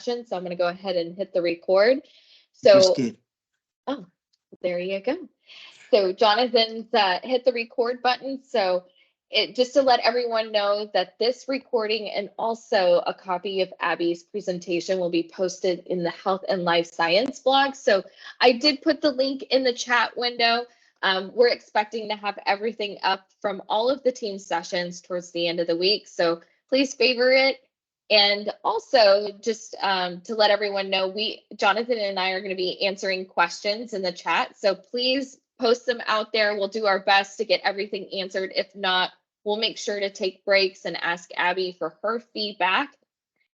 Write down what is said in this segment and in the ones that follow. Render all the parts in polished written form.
So I'm going to go ahead and hit the record. Just did. Oh, there you go. So Jonathan's hit the record button. So just to let everyone know that this recording and also a copy of Abby's presentation will be posted in the Health and Life Science blog. So I did put the link in the chat window. We're expecting to have everything up from all of the team sessions towards the end of the week. So please favor it. And also just to let everyone know, Jonathan and I are going to be answering questions in the chat. So please post them out there. We'll do our best to get everything answered. If not, we'll make sure to take breaks and ask Abby for her feedback.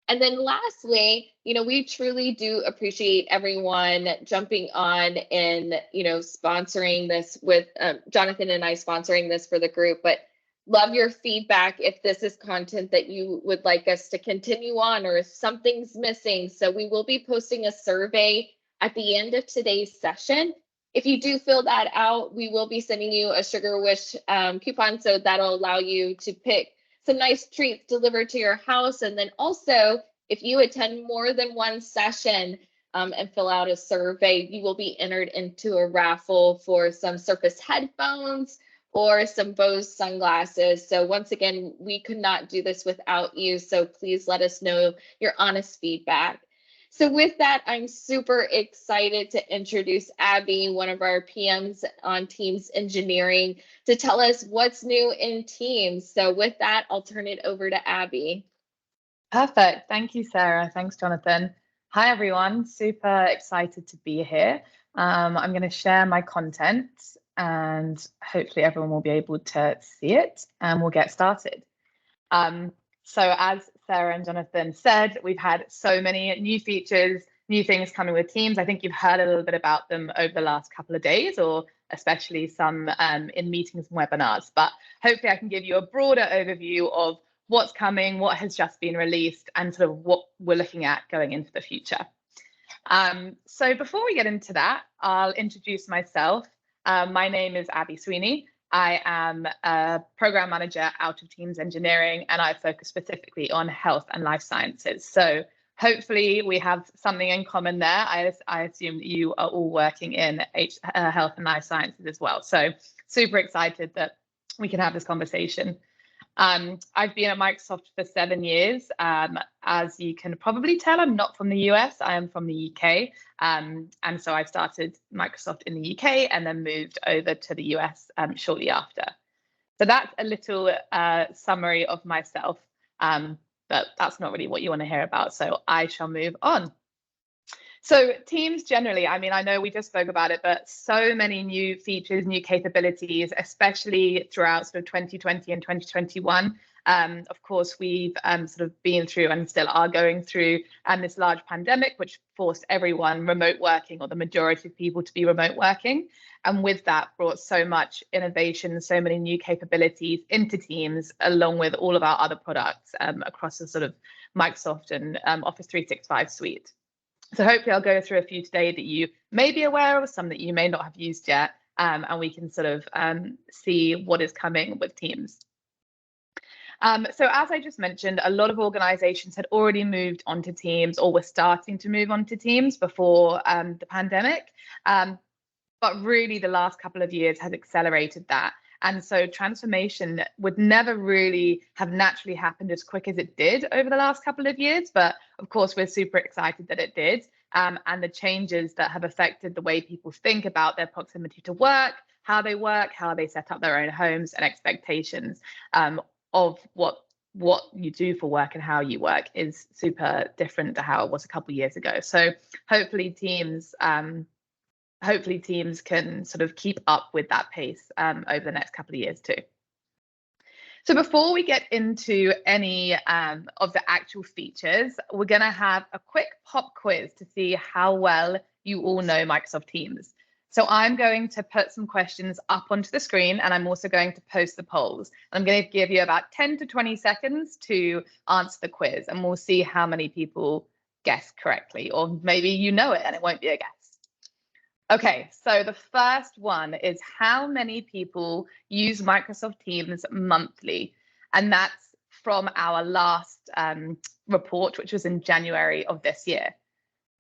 And then lastly, we truly do appreciate everyone jumping on and, sponsoring this with Jonathan and I sponsoring this for the group. But love your feedback if this is content that you would like us to continue on or if something's missing. So we will be posting a survey at the end of today's session. If you do fill that out, we will be sending you a Sugar Wish coupon. So that'll allow you to pick some nice treats delivered to your house. And then also, if you attend more than one session and fill out a survey, you will be entered into a raffle for some Surface headphones or some Bose sunglasses. So once again, we could not do this without you. So please let us know your honest feedback. So with that, I'm super excited to introduce Abby, one of our PMs on Teams Engineering, to tell us what's new in Teams. So with that, I'll turn it over to Abby. Perfect. Thank you, Sarah. Thanks, Jonathan. Hi, everyone. Super excited to be here. I'm going to share my content and hopefully everyone will be able to see it and we'll get started. So as Sarah and Jonathan said, we've had so many new features, new things coming with Teams. I think you've heard a little bit about them over the last couple of days, or especially some in meetings and webinars. But hopefully I can give you a broader overview of what's coming, what has just been released, and sort of what we're looking at going into the future. So before we get into that, I'll introduce myself. My name is Abby Sweeney. I am a program manager out of Teams Engineering, and I focus specifically on health and life sciences. So hopefully we have something in common there. I assume that you are all working in health and life sciences as well. So super excited that we can have this conversation. I've been at Microsoft for 7 years. As you can probably tell, I'm not from the US, I am from the UK. And so I started Microsoft in the UK and then moved over to the US shortly after. So that's a little summary of myself, but that's not really what you want to hear about. So I shall move on. So Teams generally, I mean, I know we just spoke about it, but so many new features, new capabilities, especially throughout sort of 2020 and 2021. Of course, we've sort of been through and still are going through this large pandemic, which forced everyone remote working, or the majority of people to be remote working. And with that brought so much innovation, so many new capabilities into Teams, along with all of our other products across the sort of Microsoft and Office 365 suite. So hopefully I'll go through a few today that you may be aware of, some that you may not have used yet, and we can sort of see what is coming with Teams. So as I just mentioned, a lot of organizations had already moved onto Teams or were starting to move onto Teams before the pandemic, but really the last couple of years has accelerated that. And so transformation would never really have naturally happened as quick as it did over the last couple of years. But of course, we're super excited that it did. And the changes that have affected the way people think about their proximity to work, how they set up their own homes, and expectations of what you do for work and how you work is super different to how it was a couple of years ago. So hopefully Teams can sort of keep up with that pace over the next couple of years too. So before we get into any of the actual features, we're going to have a quick pop quiz to see how well you all know Microsoft Teams. So I'm going to put some questions up onto the screen, and I'm also going to post the polls. I'm going to give you about 10 to 20 seconds to answer the quiz, and we'll see how many people guess correctly, or maybe you know it and it won't be a guess. Okay, so the first one is how many people use Microsoft Teams monthly? And that's from our last report, which was in January of this year.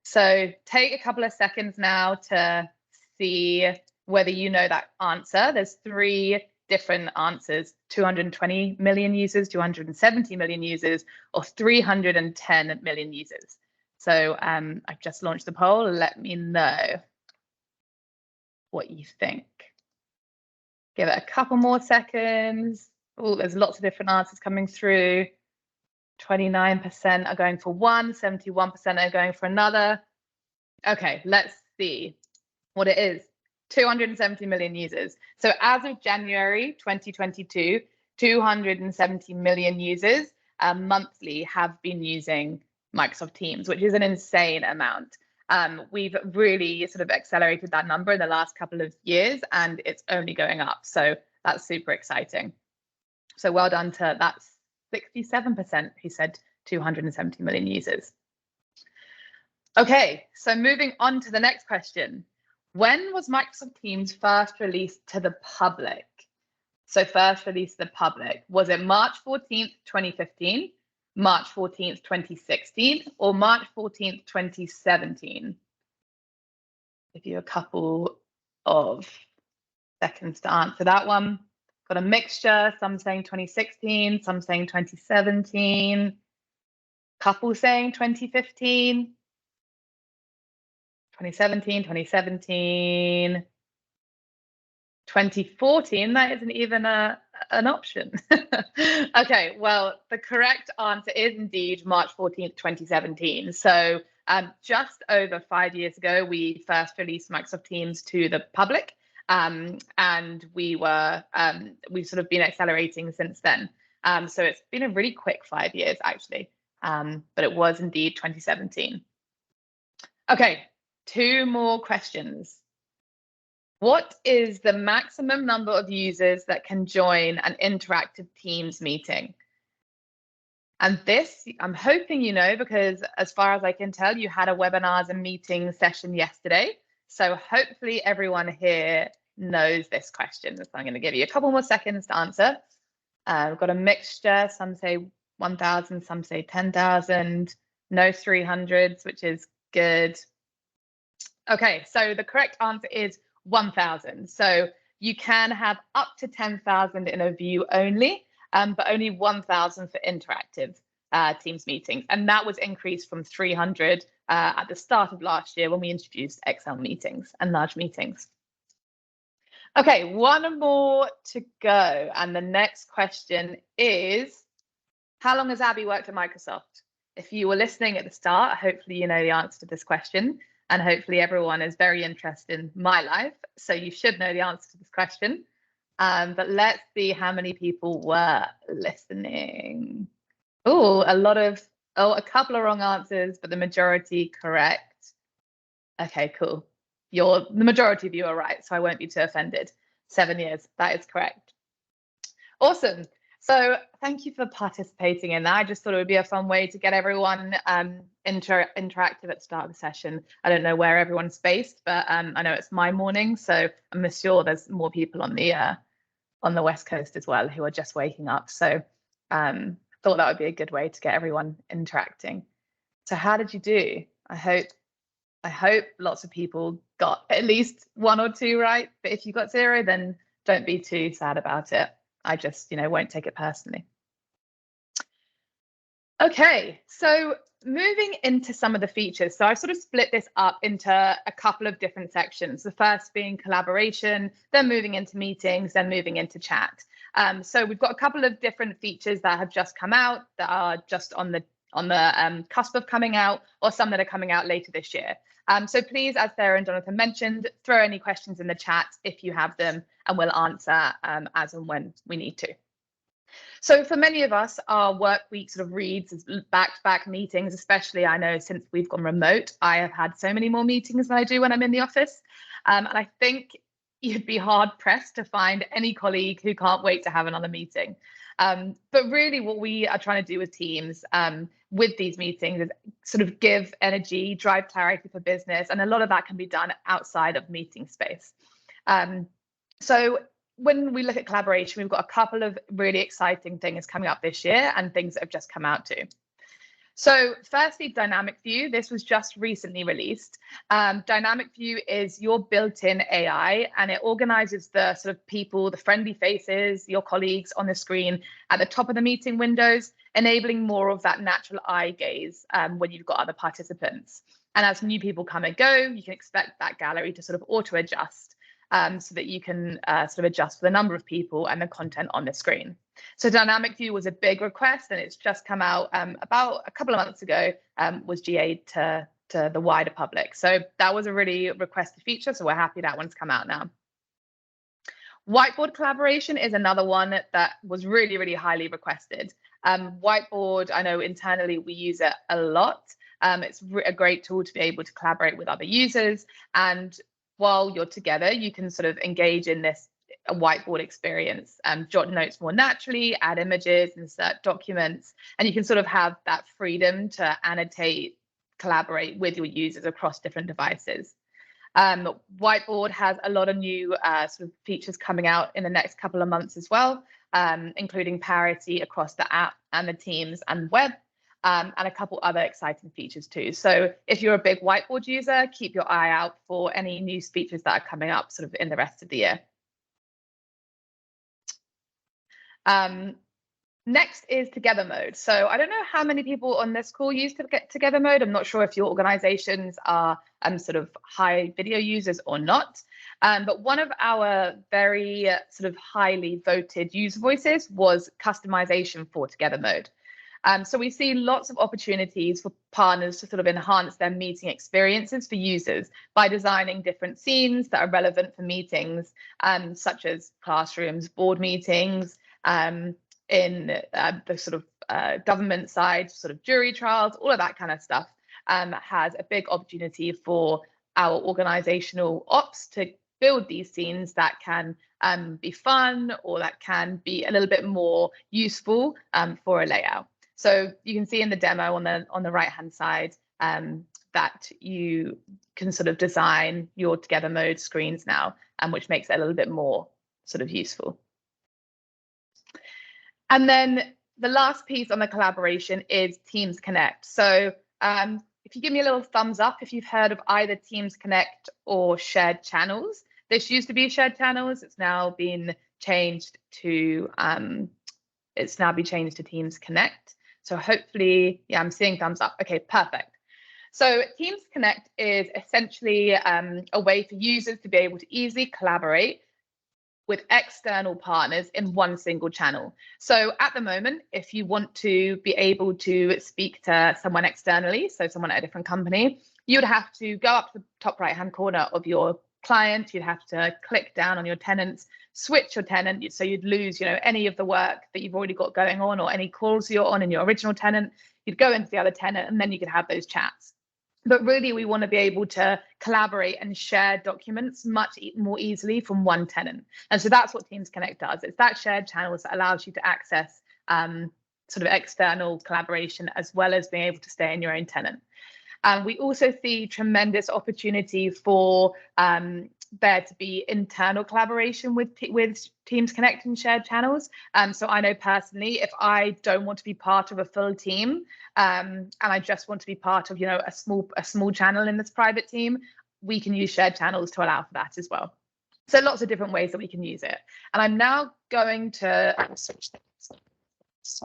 So take a couple of seconds now to see whether you know that answer. There's 3 different answers: 220 million users, 270 million users, or 310 million users. So I've just launched the poll. Let me know what you think. Give it a couple more seconds. Oh, there's lots of different answers coming through. 29% are going for one, 71% are going for another. Okay, let's see what it is. 270 million users. So as of January 2022, 270 million users monthly have been using Microsoft Teams, which is an insane amount. We've really sort of accelerated that number in the last couple of years, and it's only going up. So that's super exciting. So well done to that 67% who said 270 million users. Okay, so moving on to the next question. When was Microsoft Teams first released to the public? So first released to the public, was it March 14th, 2015, March 14th, 2016, or March 14th, 2017? Give you a couple of seconds to answer that one. Got a mixture, some saying 2016, some saying 2017, couple saying 2015, 2017, 2017, 2014, that isn't even an option. Okay, well, the correct answer is indeed March 14th, 2017. So just over 5 years ago, we first released Microsoft Teams to the public. And we've sort of been accelerating since then. So it's been a really quick 5 years, actually. But it was indeed 2017. Okay, 2 more questions. What is the maximum number of users that can join an interactive Teams meeting? And this, I'm hoping you know, because as far as I can tell, you had a webinars and meeting session yesterday. So hopefully everyone here knows this question. So I'm going to give you a couple more seconds to answer. We've got a mixture. Some say 1,000, some say 10,000. No 300s, which is good. Okay, so the correct answer is 1,000. So you can have up to 10,000 in a view only, but only 1,000 for interactive Teams meetings. And that was increased from 300 at the start of last year when we introduced Excel meetings and large meetings. Okay, 1 more to go. And the next question is, how long has Abby worked at Microsoft? If you were listening at the start, hopefully you know the answer to this question. And hopefully everyone is very interested in my life. So you should know the answer to this question. But let's see how many people were listening. Oh, a couple of wrong answers, but the majority correct. Okay, cool. The majority of you are right, so I won't be too offended. 7 years, that is correct. Awesome. So thank you for participating in that. I just thought it would be a fun way to get everyone interactive at the start of the session. I don't know where everyone's based, but I know it's my morning, so I'm sure there's more people on the West Coast as well who are just waking up. So thought that would be a good way to get everyone interacting. So how did you do? I hope lots of people got at least 1 or 2 right, but if you got 0, then don't be too sad about it. I just, won't take it personally. Okay, so moving into some of the features. So I've sort of split this up into a couple of different sections. The first being collaboration, then moving into meetings, then moving into chat. So we've got a couple of different features that have just come out that are just on the cusp of coming out, or some that are coming out later this year. So please, as Sarah and Jonathan mentioned, throw any questions in the chat if you have them, and we'll answer as and when we need to. So for many of us, our work week sort of reads as back-to-back meetings, especially I know since we've gone remote, I have had so many more meetings than I do when I'm in the office. And I think you'd be hard pressed to find any colleague who can't wait to have another meeting. But really what we are trying to do with Teams with these meetings is sort of give energy, drive clarity for business. And a lot of that can be done outside of meeting space. So when we look at collaboration, we've got a couple of really exciting things coming up this year and things that have just come out too. So firstly, Dynamic View. This was just recently released. Dynamic View is your built-in AI, and it organizes the sort of people, the friendly faces, your colleagues on the screen at the top of the meeting windows, enabling more of that natural eye gaze when you've got other participants. And as new people come and go, you can expect that gallery to sort of auto-adjust so that you can sort of adjust for the number of people and the content on the screen. So Dynamic View was a big request, and it's just come out about a couple of months ago, was GA to the wider public. So that was a really requested feature, so we're happy that one's come out now. Whiteboard collaboration is another one that was really, really highly requested. Whiteboard, I know internally we use it a lot. It's a great tool to be able to collaborate with other users. And while you're together, you can sort of engage in this whiteboard experience, jot notes more naturally, add images, insert documents, and you can sort of have that freedom to annotate, collaborate with your users across different devices. Whiteboard has a lot of new sort of features coming out in the next couple of months as well, including parity across the app and the Teams and web, and a couple other exciting features too. So if you're a big Whiteboard user, keep your eye out for any new features that are coming up sort of in the rest of the year. Next is Together Mode. So I don't know how many people on this call use Together Mode. I'm not sure if your organizations are sort of high video users or not. But one of our very sort of highly voted user voices was customization for Together Mode. So we see lots of opportunities for partners to sort of enhance their meeting experiences for users by designing different scenes that are relevant for meetings, such as classrooms, board meetings, in the sort of government side, sort of jury trials, all of that kind of stuff has a big opportunity for our organizational ops to build these scenes that can be fun or that can be a little bit more useful for a layout. So you can see in the demo on the right hand side that you can sort of design your Together Mode screens now, which makes it a little bit more sort of useful. And then the last piece on the collaboration is Teams Connect. So if you give me a little thumbs up if you've heard of either Teams Connect or shared channels. This used to be shared channels. It's now been changed to Teams Connect. So hopefully, yeah, I'm seeing thumbs up. Okay, perfect. So Teams Connect is essentially a way for users to be able to easily collaborate with external partners in one single channel. So at the moment, if you want to be able to speak to someone externally, so someone at a different company, you would have to go up to the top right-hand corner of your client. You'd have to click down on your tenants, switch your tenant, so you'd lose, any of the work that you've already got going on or any calls you're on in your original tenant. You'd go into the other tenant, and then you could have those chats. But really, we want to be able to collaborate and share documents much more easily from one tenant. And so that's what Teams Connect does. It's that shared channels that allows you to access sort of external collaboration as well as being able to stay in your own tenant. We also see tremendous opportunity for there to be internal collaboration with Teams Connect and shared channels. So I know personally, if I don't want to be part of a full team and I just want to be part of, a small channel in this private team, we can use shared channels to allow for that as well. So lots of different ways that we can use it. And I'm now going to switch things.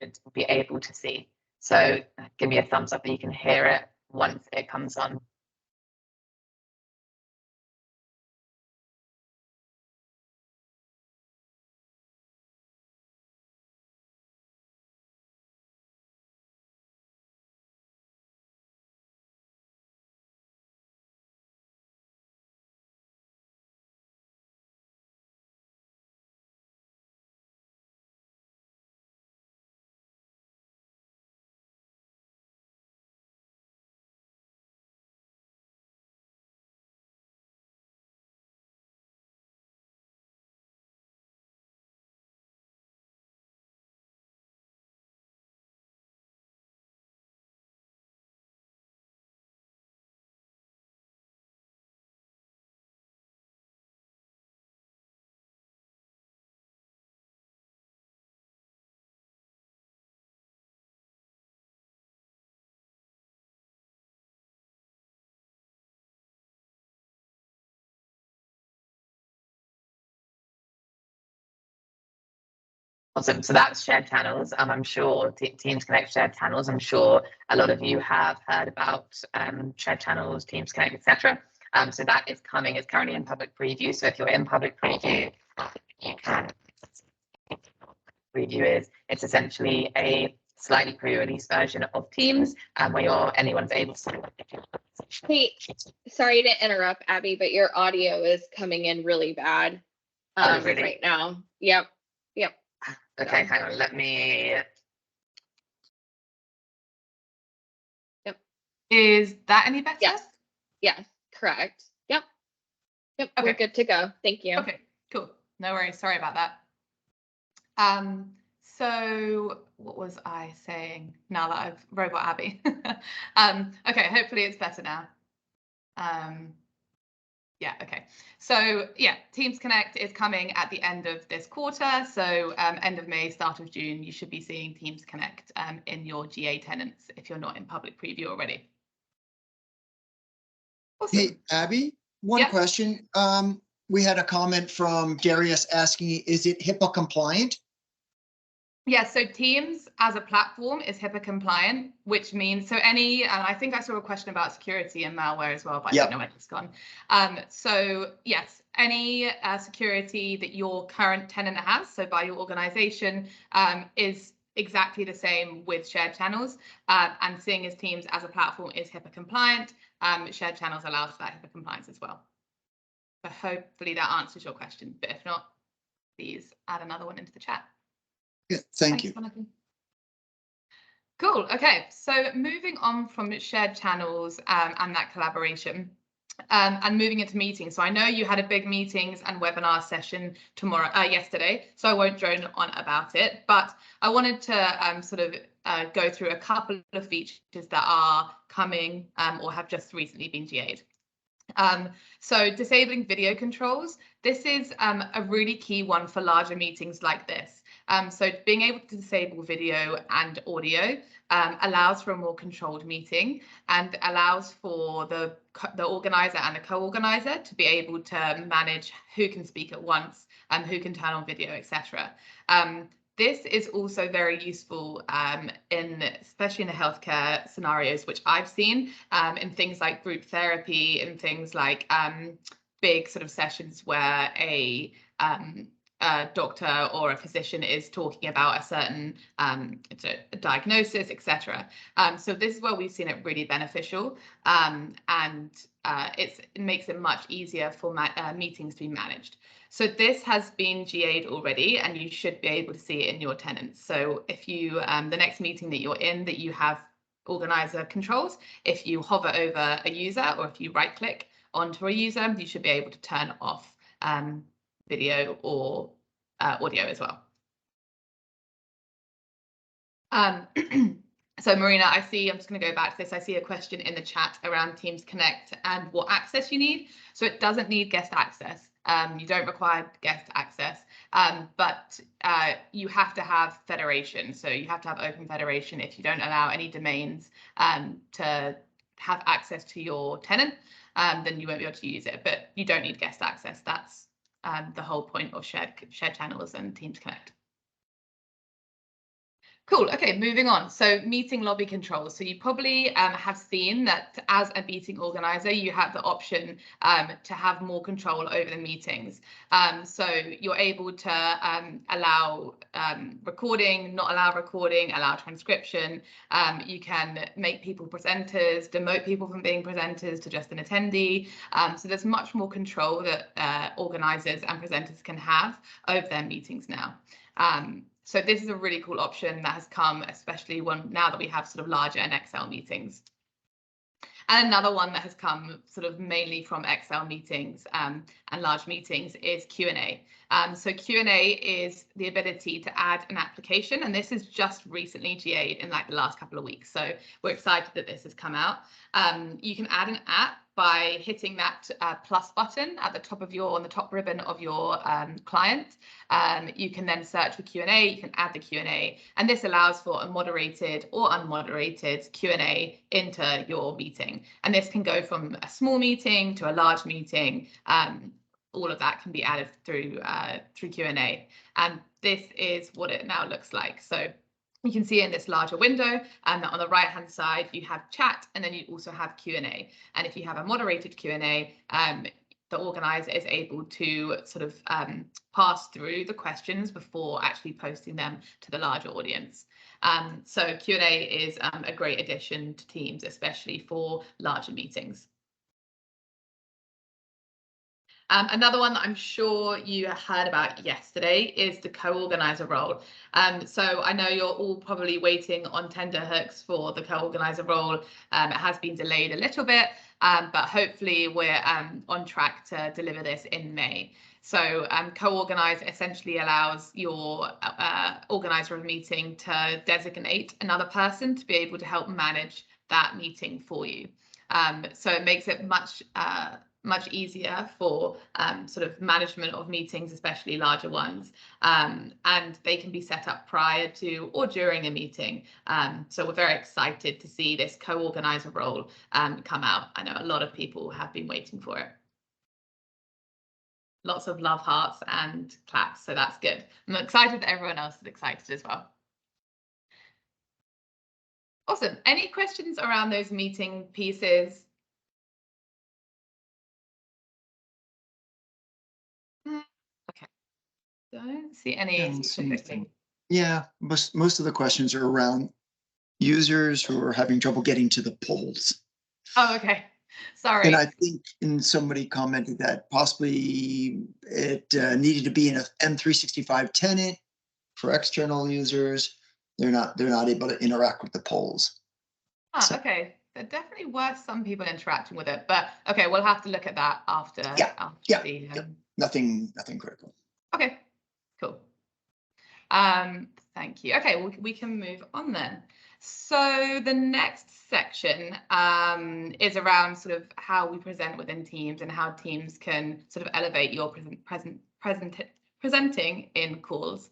To be able to see. So give me a thumbs up and you can hear it once it comes on. Awesome. So that's shared channels. I'm sure Teams Connect shared channels. I'm sure a lot of you have heard about shared channels, Teams Connect, etc. So that is coming. It's currently in public preview. So if you're in public preview, you can. Preview is it's essentially a slightly pre-release version of Teams, where anyone's able to. Hey, sorry to interrupt, Abby, but your audio is coming in really bad Really? right now. Yep. Okay, hang on. Let me. Yep. Is that any better? Yes, correct. Yep. Okay. We're good to go. Thank you. Okay, cool. No worries. Sorry about that. So what was I saying now that I've robot Abby? Okay, hopefully it's better now. Yeah, okay. So yeah, Teams Connect is coming at the end of this quarter. So end of May, start of June, you should be seeing Teams Connect in your GA tenants if you're not in public preview already. Awesome. Hey, Abby, one question. We had a comment from Darius asking, is it HIPAA compliant? Yeah, so Teams as a platform is HIPAA compliant, which means, so any, and I think I saw a question about security and malware as well, but I don't know where it's gone. So yes, any security that your current tenant has, so by your organization, is exactly the same with shared channels. And seeing as Teams as a platform is HIPAA compliant, shared channels allows for that HIPAA compliance as well. So hopefully that answers your question, but if not, please add another one into the chat. Yeah, thank you. Jonathan. Cool. Okay, so moving on from shared channels and that collaboration and moving into meetings. So I know you had a big meetings and webinar session yesterday, so I won't drone on about it, but I wanted to sort of go through a couple of features that are coming or have just recently been GA'd. So disabling video controls, this is a really key one for larger meetings like this. So being able to disable video and audio allows for a more controlled meeting and allows for the organizer and the co-organizer to be able to manage who can speak at once and who can turn on video, etc. This is also very useful especially in the healthcare scenarios, which I've seen in things like group therapy and things like big sort of sessions where a doctor or a physician is talking about a certain diagnosis, etc. So this is where we've seen it really beneficial, and it makes it much easier for meetings to be managed. So this has been GA'd already, and you should be able to see it in your tenants. So if you, the next meeting that you're in, that you have organizer controls, if you hover over a user or if you right click onto a user, you should be able to turn off video or audio as well. So Marina, I see, I'm just going to go back to this. I see a question in the chat around Teams Connect and what access you need. So it doesn't need guest access. You don't require guest access, but you have to have federation. So you have to have open federation. If you don't allow any domains to have access to your tenant, then you won't be able to use it, but you don't need guest access. That's the whole point of shared channels and Teams Connect. Cool. Okay, moving on. So meeting lobby controls. So you probably have seen that as a meeting organizer, you have the option to have more control over the meetings. So you're able to allow recording, not allow recording, allow transcription. You can make people presenters, demote people from being presenters to just an attendee. So there's much more control that organizers and presenters can have over their meetings now. So this is a really cool option that has come, especially now that we have sort of larger and Excel meetings. And another one that has come sort of mainly from Excel meetings and large meetings is Q&A. So Q&A is the ability to add an application, and this is just recently GA'd in like the last couple of weeks. So we're excited that this has come out. You can add an app by hitting that plus button at the top of on the top ribbon of your client. You can then search for Q&A, you can add the Q&A, and this allows for a moderated or unmoderated Q&A into your meeting. And this can go from a small meeting to a large meeting, all of that can be added through Q&A. And this is what it now looks like. So you can see in this larger window that on the right hand side you have chat, and then you also have Q&A. And if you have a moderated Q&A, the organizer is able to sort of pass through the questions before actually posting them to the larger audience. So Q&A is a great addition to Teams, especially for larger meetings. Another one that I'm sure you heard about yesterday is the CoOrganizer role. So I know you're all probably waiting on tenterhooks for the CoOrganizer role. It has been delayed a little bit, but hopefully we're on track to deliver this in May. So CoOrganize essentially allows your organizer of a meeting to designate another person to be able to help manage that meeting for you. So it makes it much easier for sort of management of meetings, especially larger ones, and they can be set up prior to or during a meeting. So we're very excited to see this co-organizer role come out. I know a lot of people have been waiting for it. Lots of love hearts and claps, so that's good. I'm excited that everyone else is excited as well. Awesome. Any questions around those meeting pieces? Okay, don't see any specifically. Yeah, most of the questions are around users who are having trouble getting to the polls. Oh, okay. Sorry. And I think somebody commented that possibly it needed to be in a M365 tenant for external users. They're not able to interact with the polls. So. Okay. There definitely were some people interacting with it, but okay, we'll have to look at that after. Nothing critical. Okay, cool. Thank you. Okay, we can move on then. So the next section is around sort of how we present within Teams and how Teams can sort of elevate your presenting in calls.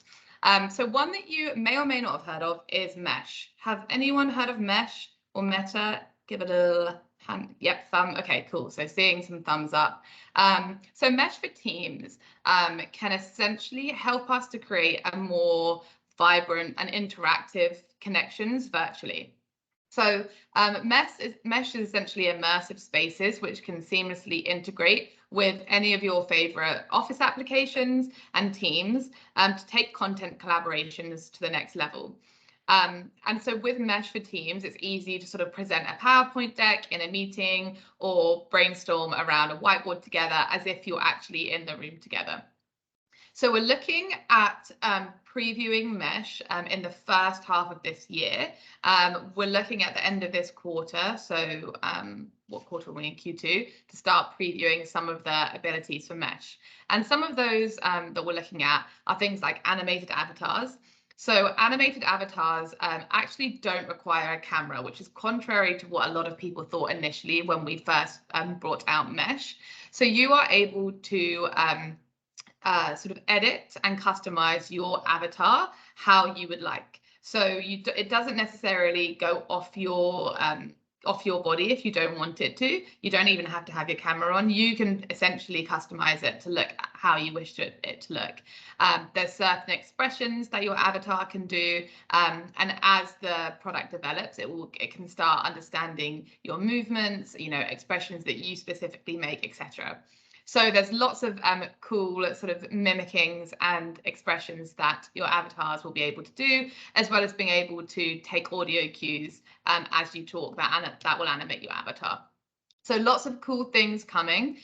So one that you may or may not have heard of is Mesh. Have anyone heard of Mesh or Meta? Give it a little hand. Yep, thumb. Okay, cool. So seeing some thumbs up. So Mesh for Teams can essentially help us to create a more vibrant and interactive connections virtually. So Mesh is essentially immersive spaces which can seamlessly integrate with any of your favorite Office applications and Teams to take content collaborations to the next level. And so with Mesh for Teams, it's easy to sort of present a PowerPoint deck in a meeting or brainstorm around a whiteboard together as if you're actually in the room together. So we're looking at previewing Mesh in the first half of this year. We're looking at the end of this quarter, so what quarter are we in? Q2, to start previewing some of the abilities for Mesh. And some of those that we're looking at are things like animated avatars. So animated avatars actually don't require a camera, which is contrary to what a lot of people thought initially when we first brought out Mesh. So you are able to sort of edit and customize your avatar how you would like. So it doesn't necessarily go off your body if you don't want it to. You don't even have to have your camera on. You can essentially customize it to look how you wish it to look. There's certain expressions that your avatar can do, and as the product develops, it can start understanding your movements, expressions that you specifically make, etc. So there's lots of cool sort of mimickings and expressions that your avatars will be able to do, as well as being able to take audio cues as you talk, that will animate your avatar. So lots of cool things coming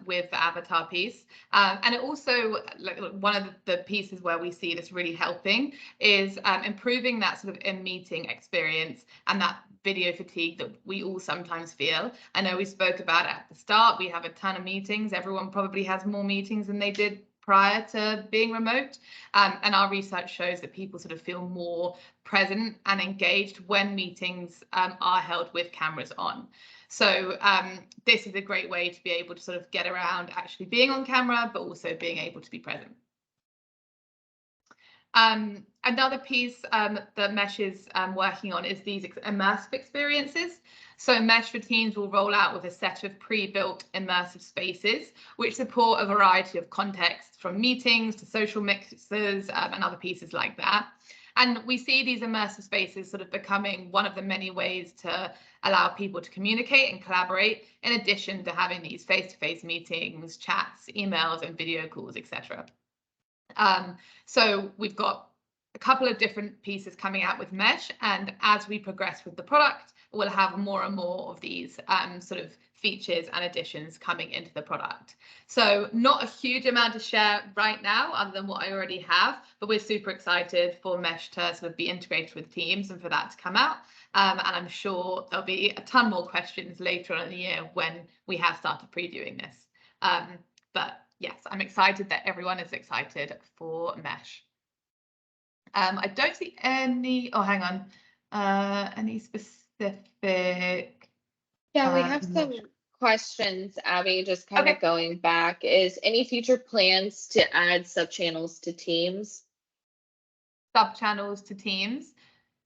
with the avatar piece. And it also, like, one of the pieces where we see this really helping is improving that sort of in-meeting experience and that video fatigue that we all sometimes feel. I know we spoke about it at the start. We have a ton of meetings. Everyone probably has more meetings than they did prior to being remote. And our research shows that people sort of feel more present and engaged when meetings are held with cameras on. So this is a great way to be able to sort of get around actually being on camera, but also being able to be present. Another piece that Mesh is working on is these immersive experiences. So Mesh for Teams will roll out with a set of pre-built immersive spaces, which support a variety of contexts, from meetings to social mixes and other pieces like that. And we see these immersive spaces sort of becoming one of the many ways to allow people to communicate and collaborate, in addition to having these face-to-face meetings, chats, emails, and video calls, etc. So we've got a couple of different pieces coming out with Mesh, and as we progress with the product, we'll have more and more of these sort of features and additions coming into the product. So not a huge amount to share right now other than what I already have, but we're super excited for Mesh to sort of be integrated with Teams and for that to come out. And I'm sure there'll be a ton more questions later on in the year when we have started previewing this. But yes, I'm excited that everyone is excited for Mesh. I don't see any, oh, hang on, any specific. Yeah, we have some questions, Abby, just kind of Okay. going back. Is any future plans to add sub-channels to Teams? Sub-channels to Teams?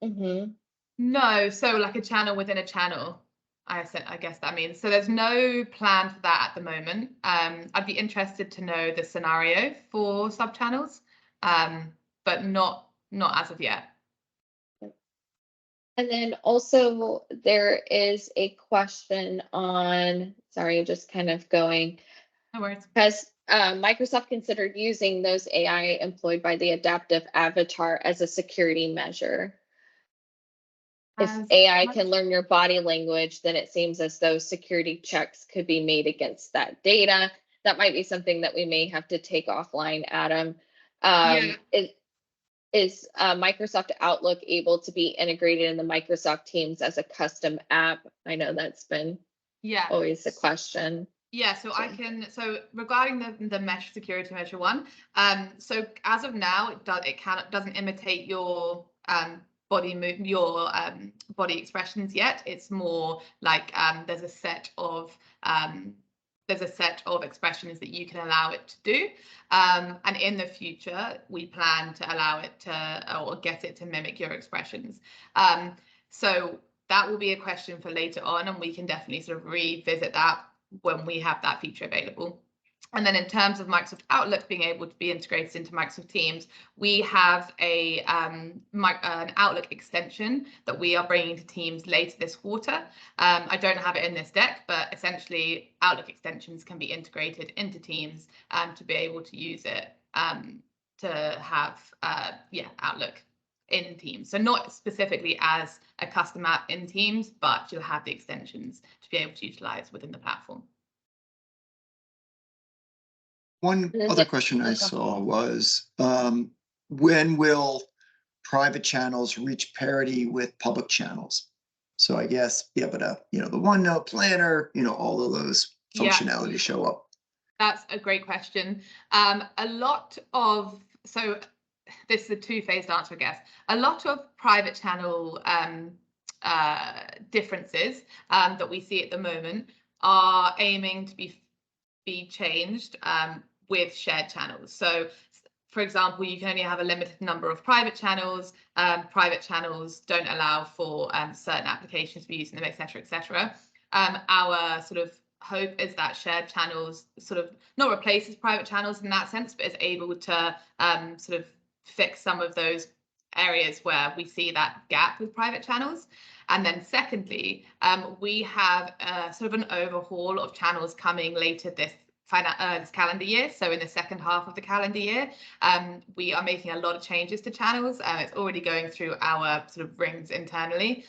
Mm-hmm. No, so like a channel within a channel, I guess that means. So there's no plan for that at the moment. I'd be interested to know the scenario for sub-channels, but not as of yet. And then also there is a question on, sorry, just kind of going. No worries. Has Microsoft considered using those AI employed by the adaptive avatar as a security measure? If AI can learn your body language, then it seems as though security checks could be made against that data. That might be something that we may have to take offline, Adam. Yeah. Is Microsoft Outlook able to be integrated in the Microsoft Teams as a custom app? I know that's been always a question. Yeah, so I can, so regarding the Mesh security measure one, so as of now, it doesn't imitate your body expressions yet. It's more like there's a set of expressions that you can allow it to do, and in the future we plan to allow it to, or get it to mimic your expressions. So that will be a question for later on, and we can definitely sort of revisit that when we have that feature available. And then in terms of Microsoft Outlook being able to be integrated into Microsoft Teams, we have an Outlook extension that we are bringing to Teams later this quarter. I don't have it in this deck, but essentially Outlook extensions can be integrated into Teams to be able to use it to have Outlook in Teams. So not specifically as a custom app in Teams, but you'll have the extensions to be able to utilize within the platform. One other question I saw was, when will private channels reach parity with public channels? So I guess be able to, the OneNote planner, all of those functionalities show up. That's a great question. So this is a two-phased answer, I guess. A lot of private channel differences that we see at the moment are aiming to be changed with shared channels. So for example, you can only have a limited number of private channels. Private channels don't allow for certain applications to be used in them, etc., etc. Our sort of hope is that shared channels sort of not replaces private channels in that sense, but is able to sort of fix some of those areas where we see that gap with private channels. And then secondly, we have sort of an overhaul of channels coming later this calendar year. So in the second half of the calendar year, we are making a lot of changes to channels. It's already going through our sort of rings internally.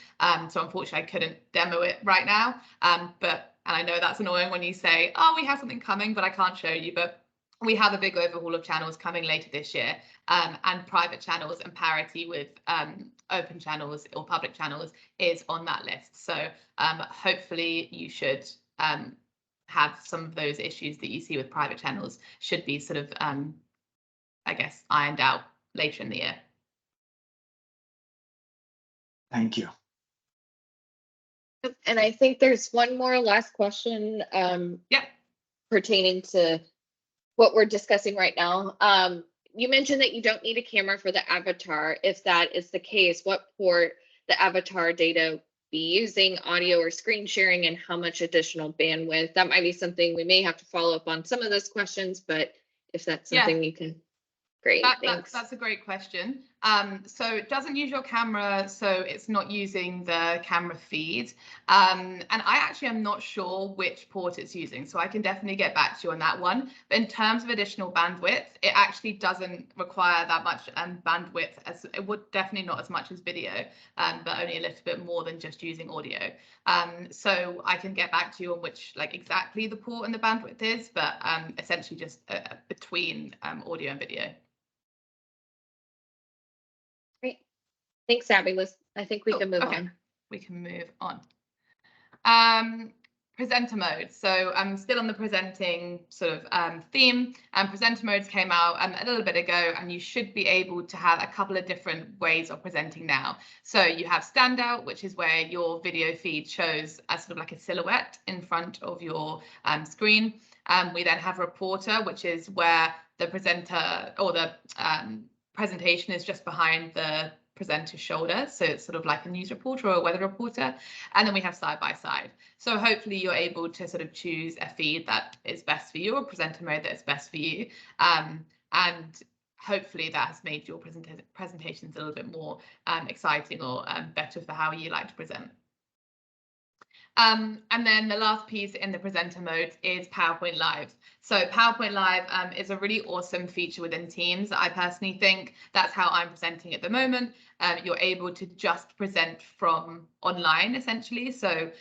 So unfortunately, I couldn't demo it right now. And I know that's annoying when you say, oh, we have something coming, but I can't show you. But we have a big overhaul of channels coming later this year, and private channels and parity with open channels or public channels is on that list. So hopefully you should have some of those issues that you see with private channels should be sort of, I guess, ironed out later in the year. Thank you. And I think there's one more last question pertaining to what we're discussing right now. you mentioned that you don't need a camera for the avatar. If that is the case, what port the avatar data be using, audio or screen sharing, and how much additional bandwidth? That might be something we may have to follow up on some of those questions, but if that's something you can. Great, thanks. That's a great question. So it doesn't use your camera, so it's not using the camera feed. And I actually am not sure which port it's using, so I can definitely get back to you on that one. But in terms of additional bandwidth, it actually doesn't require that much bandwidth, as it would definitely not as much as video, but only a little bit more than just using audio. So I can get back to you on which, like, exactly the port and the bandwidth is, but essentially just between audio and video. Great. Thanks, Abby. I think we can move on. We can move on. Presenter mode. So I'm still on the presenting sort of theme, and presenter modes came out a little bit ago, and you should be able to have a couple of different ways of presenting now. So you have standout, which is where your video feed shows as sort of like a silhouette in front of your screen. We then have reporter, which is where the presenter or the presentation is just behind the presenter's shoulder, so it's sort of like a news reporter or a weather reporter. And then we have side by side, so hopefully you're able to sort of choose a feed that is best for you, or presenter mode that is best for you, and hopefully that has made your presentations a little bit more exciting or better for how you like to present. And then the last piece in the presenter mode is PowerPoint Live. So PowerPoint Live is a really awesome feature within Teams. I personally think that's how I'm presenting at the moment. You're able to just present from online, essentially. So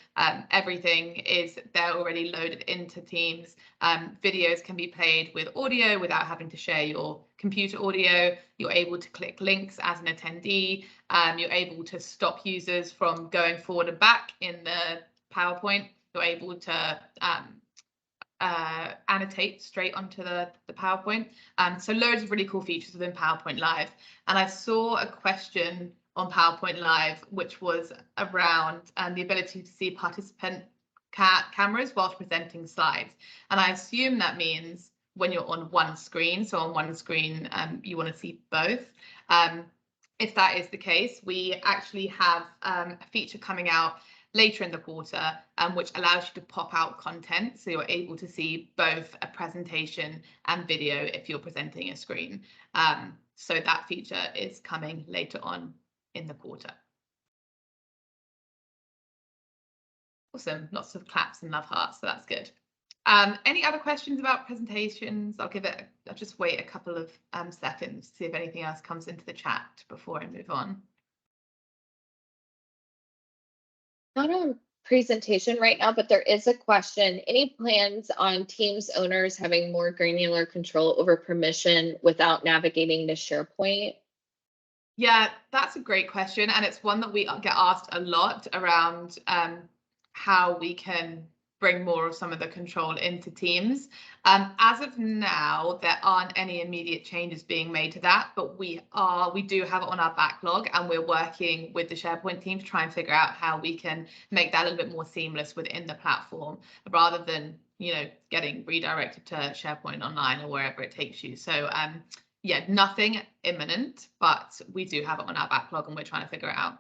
everything is there already loaded into Teams. Videos can be played with audio without having to share your computer audio. You're able to click links as an attendee. You're able to stop users from going forward and back in the PowerPoint. You're able to annotate straight onto the PowerPoint. So loads of really cool features within PowerPoint Live. And I saw a question on PowerPoint Live, which was around the ability to see participant cameras whilst presenting slides. And I assume that means when you're on one screen. So on one screen, you want to see both. If that is the case, we actually have a feature coming out later in the quarter, which allows you to pop out content, so you're able to see both a presentation and video if you're presenting a screen. So that feature is coming later on in the quarter. Awesome, lots of claps and love hearts, so that's good. Any other questions about presentations? I'll just wait a couple of seconds to see if anything else comes into the chat before I move on. Not on presentation right now, but there is a question. Any plans on Teams owners having more granular control over permission without navigating to SharePoint? Yeah, that's a great question. And it's one that we get asked a lot around how we can bring more of some of the control into Teams. As of now, there aren't any immediate changes being made to that, but we do have it on our backlog, and we're working with the SharePoint team to try and figure out how we can make that a little bit more seamless within the platform, rather than, you know, getting redirected to SharePoint Online or wherever it takes you. So yeah, nothing imminent, but we do have it on our backlog and we're trying to figure it out.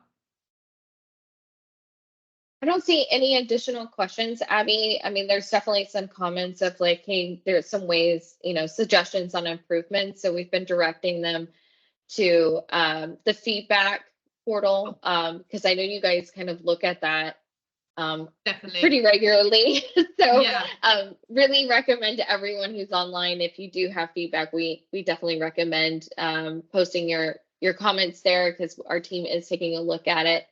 I don't see any additional questions, Abby. I mean, there's definitely some comments of like, hey, there's some ways, you know, suggestions on improvements. So we've been directing them to the feedback portal, because I know you guys kind of look at that Definitely pretty regularly. So yeah. Really recommend to everyone who's online, if you do have feedback, we definitely recommend posting your comments there, because our team is taking a look at it.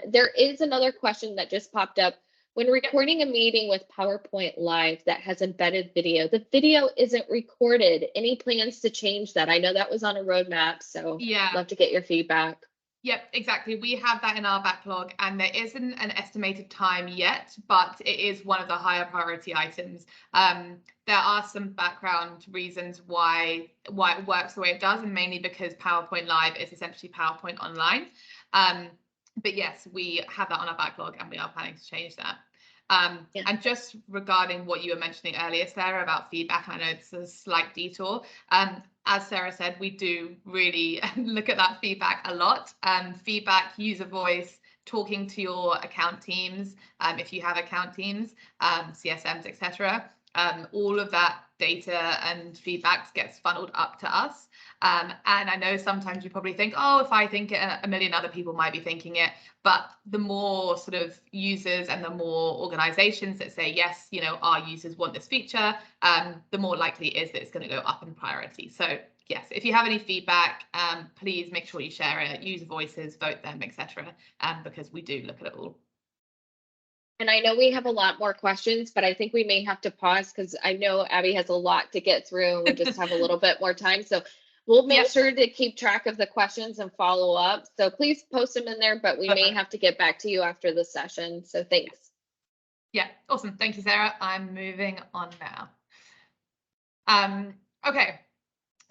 There is another question that just popped up. When recording a meeting with PowerPoint Live that has embedded video, the video isn't recorded. Any plans to change that? I know that was on a roadmap, so yeah, love to get your feedback. Yep, exactly. We have that in our backlog, and there isn't an estimated time yet, but it is one of the higher priority items. There are some background reasons why it works the way it does, and mainly because PowerPoint Live is essentially PowerPoint Online. But yes, we have that on our backlog and we are planning to change that. Yeah. And just regarding what you were mentioning earlier, Sarah, about feedback, I know it's a slight detour. As Sarah said, we do really look at that feedback a lot. Feedback, user voice, talking to your account teams, if you have account teams, CSMs, etc. All of that data and feedback gets funneled up to us. And I know sometimes you probably think, oh, if I think it, a million other people might be thinking it. But the more sort of users and the more organizations that say, yes, you know, our users want this feature, the more likely it is that it's going to go up in priority. So yes, if you have any feedback, please make sure you share it, use voices, vote them, etc. Because we do look at it all. And I know we have a lot more questions, but I think we may have to pause because I know Abby has a lot to get through and we just have a little bit more time. So we'll make sure to keep track of the questions and follow up. So please post them in there, but we may have to get back to you after the session. So thanks. Yeah, awesome. Thank you, Sarah. I'm moving on now. Okay.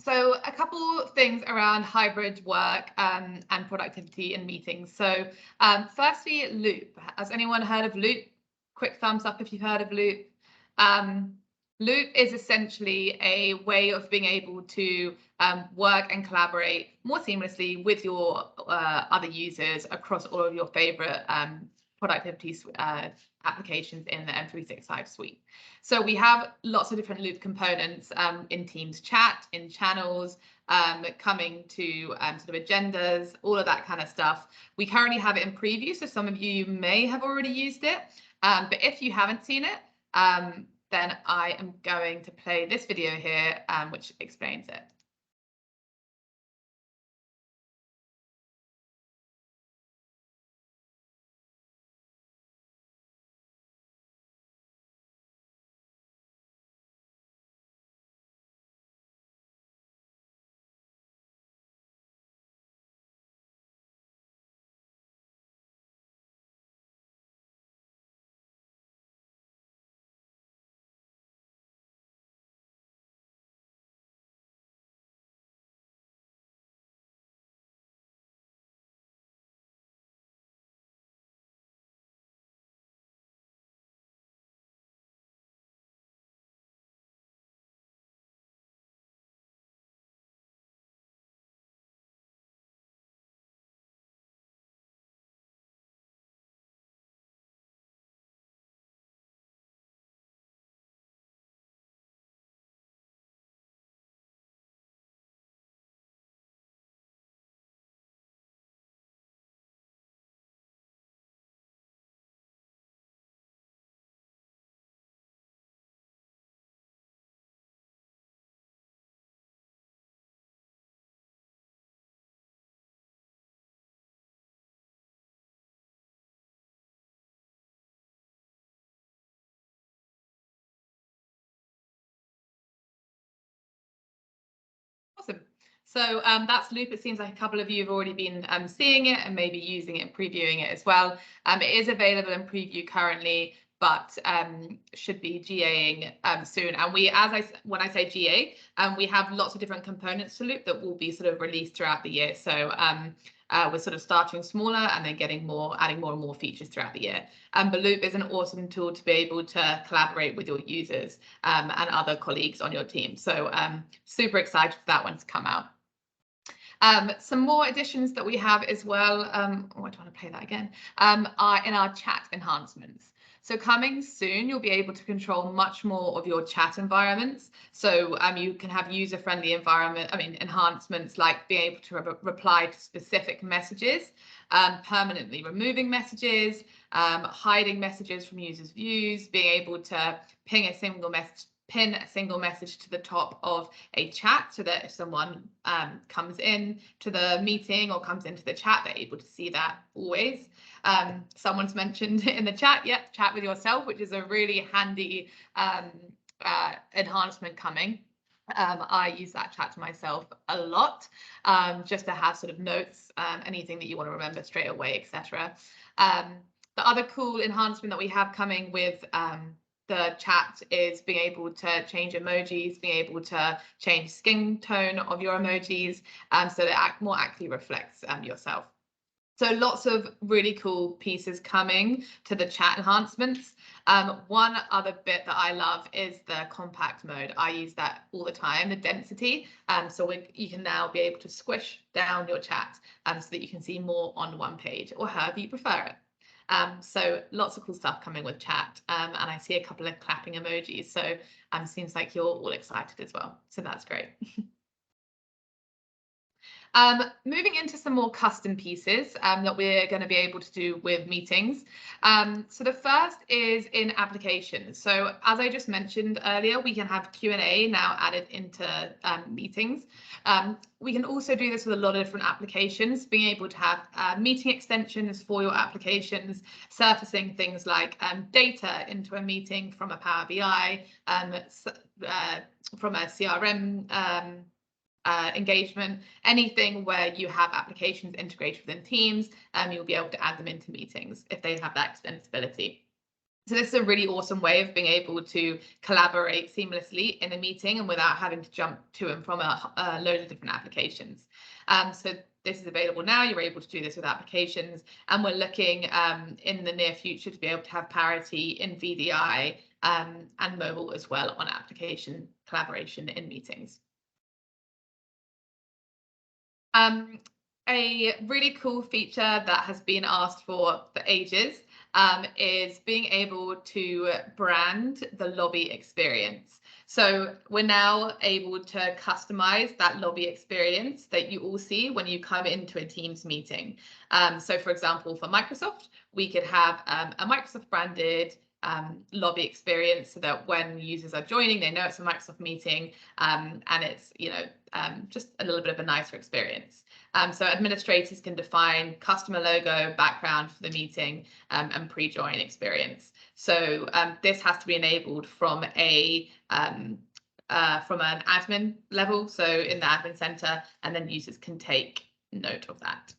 So a couple things around hybrid work and productivity in meetings. So firstly, Loop. Has anyone heard of Loop? Quick thumbs up if you've heard of Loop. Loop is essentially a way of being able to work and collaborate more seamlessly with your other users across all of your favorite productivity applications in the M365 suite. So we have lots of different Loop components in Teams chat, in channels, coming to sort of agendas, all of that kind of stuff. We currently have it in preview, so some of you may have already used it. But if you haven't seen it, then I am going to play this video here, which explains it. Awesome. So that's Loop. It seems like a couple of you have already been seeing it and maybe using it and previewing it as well. It is available in preview currently, but should be GAing soon. And when I say GA, we have lots of different components to Loop that will be sort of released throughout the year. So we're sort of starting smaller and then adding more and more features throughout the year. But Loop is an awesome tool to be able to collaborate with your users and other colleagues on your team. So super excited for that one to come out. Some more additions that we have as well, I don't want to play that again, are in our chat enhancements. So coming soon, you'll be able to control much more of your chat environments. So you can have user-friendly enhancements like being able to reply to specific messages, permanently removing messages, hiding messages from users' views, being able to pin a single message to the top of a chat so that if someone comes in to the meeting or comes into the chat, they're able to see that always. Someone's mentioned in the chat, chat with yourself, which is a really handy enhancement coming. I use that chat to myself a lot, just to have sort of notes, anything that you want to remember straight away, etc. The other cool enhancement that we have coming with the chat is being able to change emojis, being able to change skin tone of your emojis, so that it more accurately reflects yourself. So lots of really cool pieces coming to the chat enhancements. One other bit that I love is the compact mode. I use that all the time, the density. So you can now be able to squish down your chat so that you can see more on one page, or however you prefer it. So lots of cool stuff coming with chat, and I see a couple of clapping emojis. So seems like you're all excited as well. So that's great. Moving into some more custom pieces that we're going to be able to do with meetings. So the first is in applications. So as I just mentioned earlier, we can have Q&A now added into meetings. We can also do this with a lot of different applications, being able to have meeting extensions for your applications, surfacing things like data into a meeting from a Power BI, from a CRM engagement, anything where you have applications integrated within Teams, you'll be able to add them into meetings if they have that extensibility. So this is a really awesome way of being able to collaborate seamlessly in a meeting and without having to jump to and from a load of different applications. So this is available now. You're able to do this with applications, and we're looking in the near future to be able to have parity in VDI and mobile as well on application collaboration in meetings. A really cool feature that has been asked for ages is being able to brand the lobby experience. So we're now able to customize that lobby experience that you all see when you come into a Teams meeting. So for example, for Microsoft, we could have a Microsoft branded lobby experience so that when users are joining, they know it's a Microsoft meeting, and it's, you know, just a little bit of a nicer experience. So administrators can define customer logo, background for the meeting, and pre-join experience. So this has to be enabled from an admin level, so in the admin center, and then users can take note of that.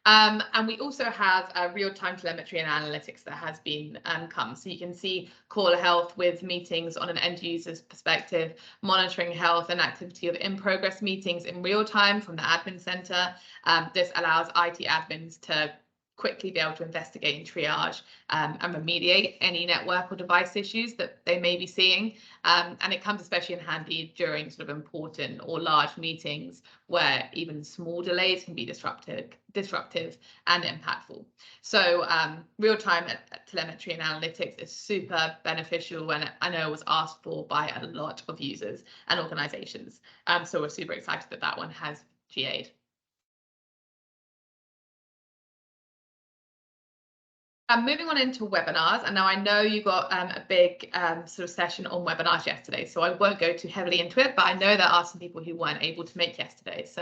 And we also have real-time telemetry and analytics that has been come. So you can see caller health with meetings on an end user's perspective, monitoring health and activity of in-progress meetings in real time from the admin center. This allows IT admins to quickly be able to investigate and triage and remediate any network or device issues that they may be seeing. And it comes especially in handy during sort of important or large meetings where even small delays can be disruptive and impactful. So real-time telemetry and analytics is super beneficial, and I know it was asked for by a lot of users and organizations. So we're super excited that that one has GA'd. Moving on into webinars, and now I know you got a big sort of session on webinars yesterday, so I won't go too heavily into it, but I know there are some people who weren't able to make yesterday, so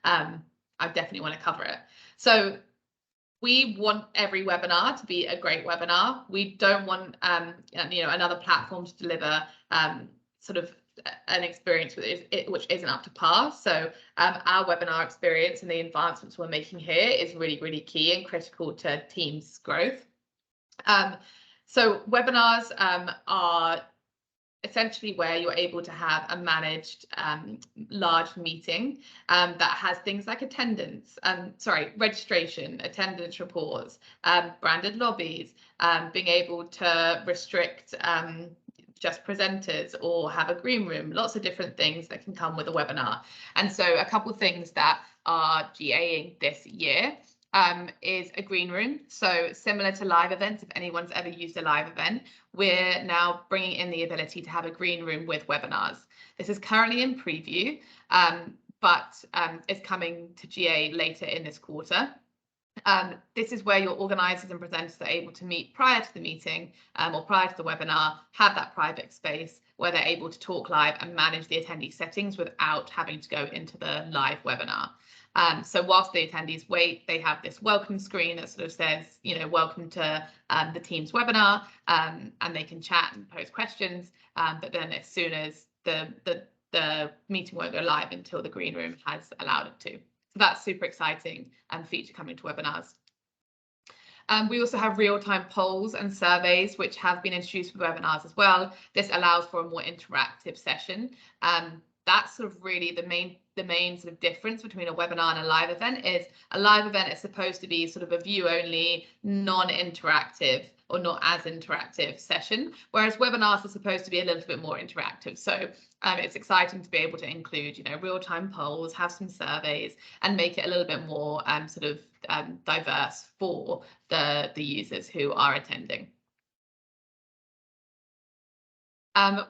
I definitely want to cover it. So we want every webinar to be a great webinar. We don't want you know, another platform to deliver sort of an experience which isn't up to par. So our webinar experience and the advancements we're making here is really, really key and critical to Teams' growth. So webinars are essentially where you're able to have a managed large meeting that has things like attendance, registration, attendance reports, branded lobbies, being able to restrict just presenters or have a green room, lots of different things that can come with a webinar. And so a couple of things that are GAing this year is a green room. So similar to live events, if anyone's ever used a live event, we're now bringing in the ability to have a green room with webinars. This is currently in preview, but is coming to GA later in this quarter. This is where your organizers and presenters are able to meet prior to the meeting or prior to the webinar, have that private space where they're able to talk live and manage the attendee settings without having to go into the live webinar. So whilst the attendees wait, they have this welcome screen that sort of says, you know, welcome to the Teams webinar, and they can chat and pose questions. But then as soon as the meeting won't go live until the green room has allowed it to. So that's super exciting and feature coming to webinars. We also have real-time polls and surveys, which have been introduced with webinars as well. This allows for a more interactive session. that's sort of really the main sort of difference between a webinar and a live event. Is a live event is supposed to be sort of a view only, non-interactive or not as interactive session, whereas webinars are supposed to be a little bit more interactive. So it's exciting to be able to include, real-time polls, have some surveys, and make it a little bit more diverse for the users who are attending.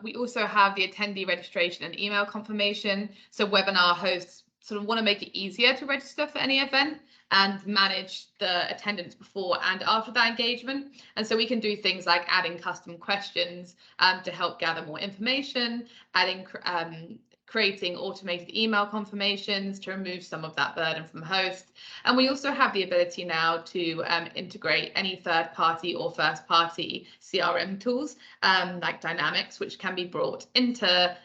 We also have the attendee registration and email confirmation. So webinar hosts sort of want to make it easier to register for any event and manage the attendance before and after that engagement. And so we can do things like adding custom questions to help gather more information, creating automated email confirmations to remove some of that burden from host. And we also have the ability now to integrate any third-party or first-party CRM tools like Dynamics, which can be brought into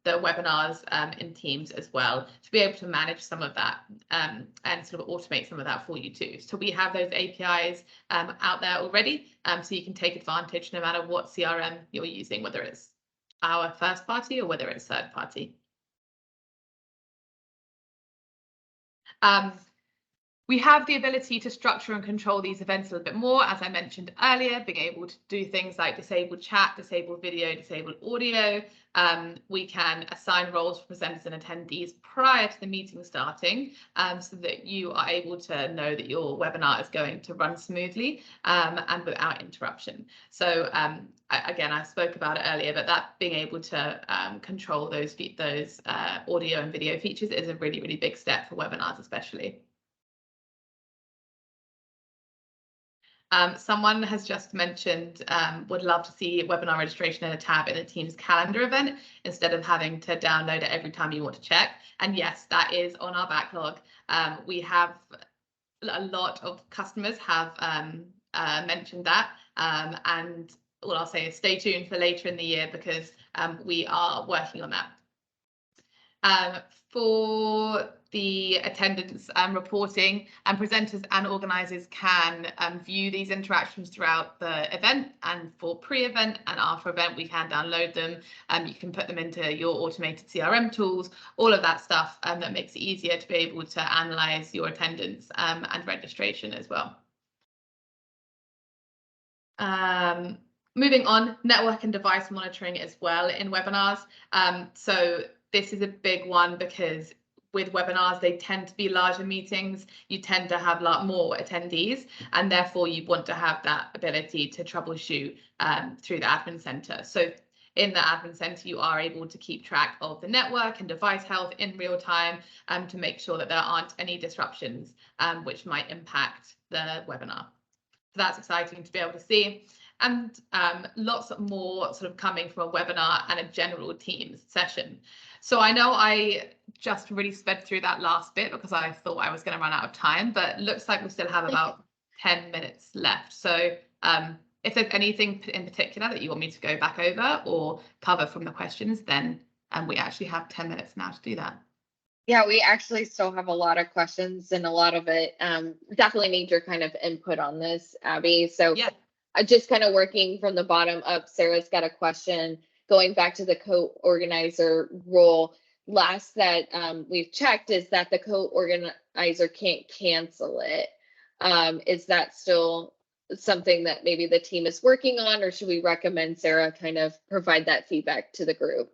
the webinars in Teams as well, to be able to manage some of that and sort of automate some of that for you too. So we have those APIs out there already, so you can take advantage no matter what CRM you're using, whether it's our first party or whether it's third party. We have the ability to structure and control these events a little bit more, as I mentioned earlier, being able to do things like disabled chat, disabled video, disabled audio. We can assign roles for presenters and attendees prior to the meeting starting, so that you are able to know that your webinar is going to run smoothly and without interruption. So again, I spoke about it earlier, but that being able to control those audio and video features is a really, really big step for webinars especially. Someone has just mentioned would love to see webinar registration in a tab in the Teams calendar event instead of having to download it every time you want to check. And yes, that is on our backlog. We have a lot of customers have mentioned that. And all I'll say is stay tuned for later in the year, because we are working on that. For the attendance reporting, and presenters and organisers can view these interactions throughout the event, and for pre-event and after event we can download them. You can put them into your automated CRM tools, all of that stuff that makes it easier to be able to analyse your attendance and registration as well. Moving on, network and device monitoring as well in webinars. So this is a big one, because with webinars, they tend to be larger meetings. You tend to have a lot more attendees, and therefore you want to have that ability to troubleshoot through the admin center. So in the admin center, you are able to keep track of the network and device health in real time to make sure that there aren't any disruptions which might impact the webinar. So that's exciting to be able to see. And lots more sort of coming from a webinar and a general Teams session. So I know I just really sped through that last bit because I thought I was going to run out of time, but looks like we still have about 10 minutes left. So if there's anything in particular that you want me to go back over or cover from the questions, then we actually have 10 minutes now to do that. Yeah, we actually still have a lot of questions, and a lot of it definitely need your kind of input on this, Abby. So yeah, just kind of working from the bottom up, Sarah's got a question going back to the CoOrganizer role. Last that we've checked is that the CoOrganizer can't cancel it. Is that still something that maybe the team is working on, or should we recommend Sarah kind of provide that feedback to the group?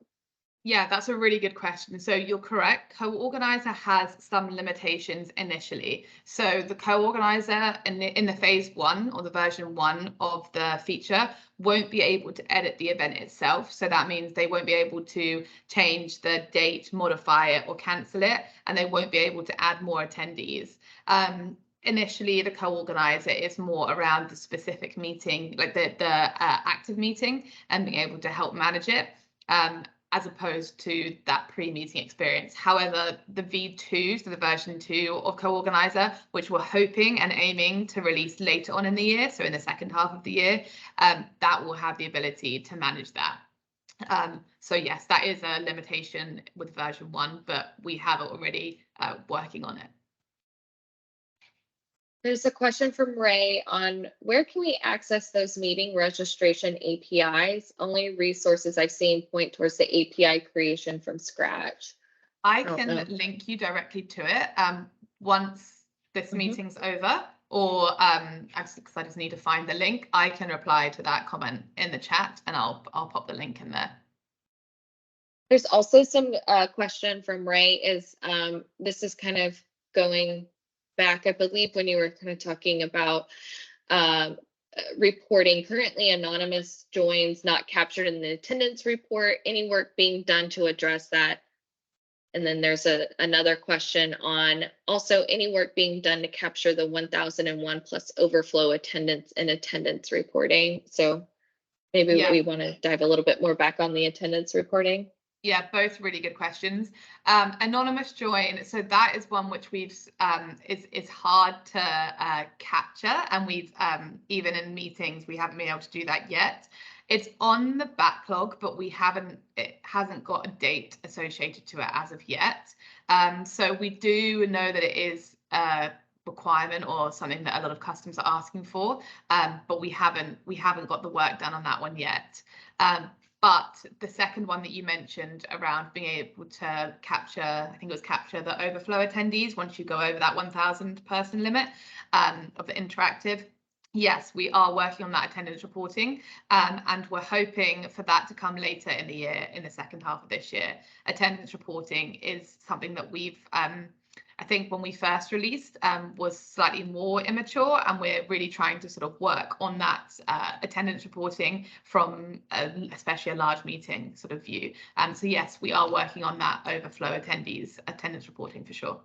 Yeah, that's a really good question. So you're correct. CoOrganizer has some limitations initially. So the CoOrganizer in the phase 1 or the version 1 of the feature won't be able to edit the event itself. So that means they won't be able to change the date, modify it, or cancel it, and they won't be able to add more attendees. Initially, the CoOrganizer is more around the specific meeting, like the active meeting, and being able to help manage it. As opposed to that pre-meeting experience. However, the V2, so the version 2 of CoOrganizer, which we're hoping and aiming to release later on in the year, so in the second half of the year, that will have the ability to manage that. So yes, that is a limitation with version 1, but we have it already working on it. There's a question from Ray on where can we access those meeting registration APIs? Only resources I've seen point towards the API creation from scratch. I don't can know. link you directly to it once this Mhm. meeting's over, or I just need to find the link. I can reply to that comment in the chat, and I'll pop the link in there. There's also some question from Ray is this is kind of going back, I believe, when you were kind of talking about reporting. Currently, anonymous joins not captured in the attendance report. Any work being done to address that? And then there's another question on also any work being done to capture the 1001 plus overflow attendance and attendance reporting. So maybe we want to dive a little bit more back on the attendance reporting. Yeah, both really good questions. Anonymous join, so that is one which we've it's hard to capture, and we've even in meetings we haven't been able to do that yet. It's on the backlog, but it hasn't got a date associated to it as of yet. So we do know that it is a requirement or something that a lot of customers are asking for, but we haven't got the work done on that one yet. But the second one that you mentioned around being able to capture, I think it was capture the overflow attendees once you go over that 1,000 person limit of the interactive. Yes, we are working on that attendance reporting, and we're hoping for that to come later in the year, in the second half of this year. Attendance reporting is something that we've I think when we first released was slightly more immature, and we're really trying to sort of work on that attendance reporting from especially a large meeting sort of view. So yes, we are working on that overflow attendees attendance reporting for sure.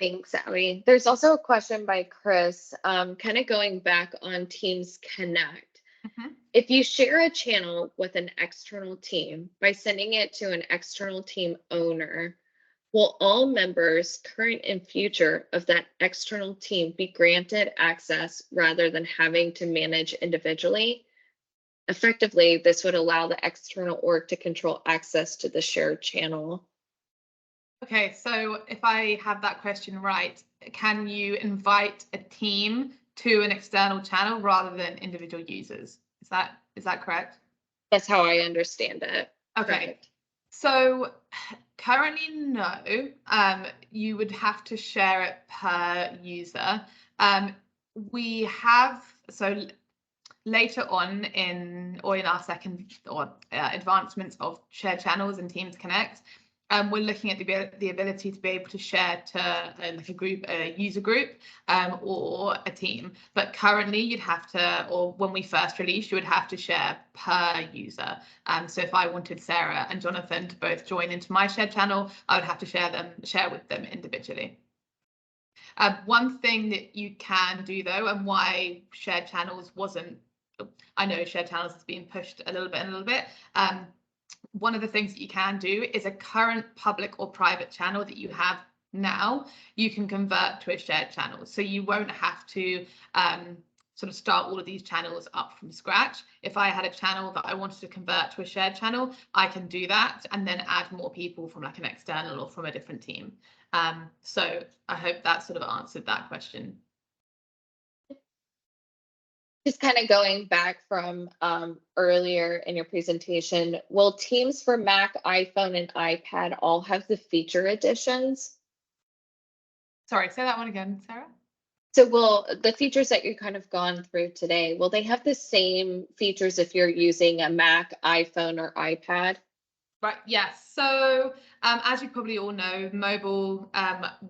Thanks, Abby. There's also a question by Chris, kind of going back on Teams Connect. Mm-hmm. If you share a channel with an external team by sending it to an external team owner, will all members, current and future, of that external team be granted access rather than having to manage individually? Effectively, this would allow the external org to control access to the shared channel. Okay, so if I have that question right, can you invite a team to an external channel rather than individual users? Is that correct? That's how I understand it. Okay. Correct. So currently, no. You would have to share it per user. We have, so later on in our second advancements of shared channels and Teams Connect, we're looking at the ability to be able to share to like a group, a user group, or a team. But currently you'd have to, or when we first released, you would have to share per user. So if I wanted Sarah and Jonathan to both join into my shared channel, I would have to share with them individually. One thing that you can do though, and why shared channels wasn't, I know shared channels has been pushed a little bit. One of the things that you can do is a current public or private channel that you have now, you can convert to a shared channel. So you won't have to sort of start all of these channels up from scratch. If I had a channel that I wanted to convert to a shared channel, I can do that and then add more people from like an external or from a different team. So I hope that sort of answered that question. Just kind of going back from earlier in your presentation, will Teams for Mac, iPhone, and iPad all have the feature additions? Sorry, say that one again, Sarah. So will the features that you've kind of gone through today, will they have the same features if you're using a Mac, iPhone, or iPad? Right, yes. So as you probably all know, mobile,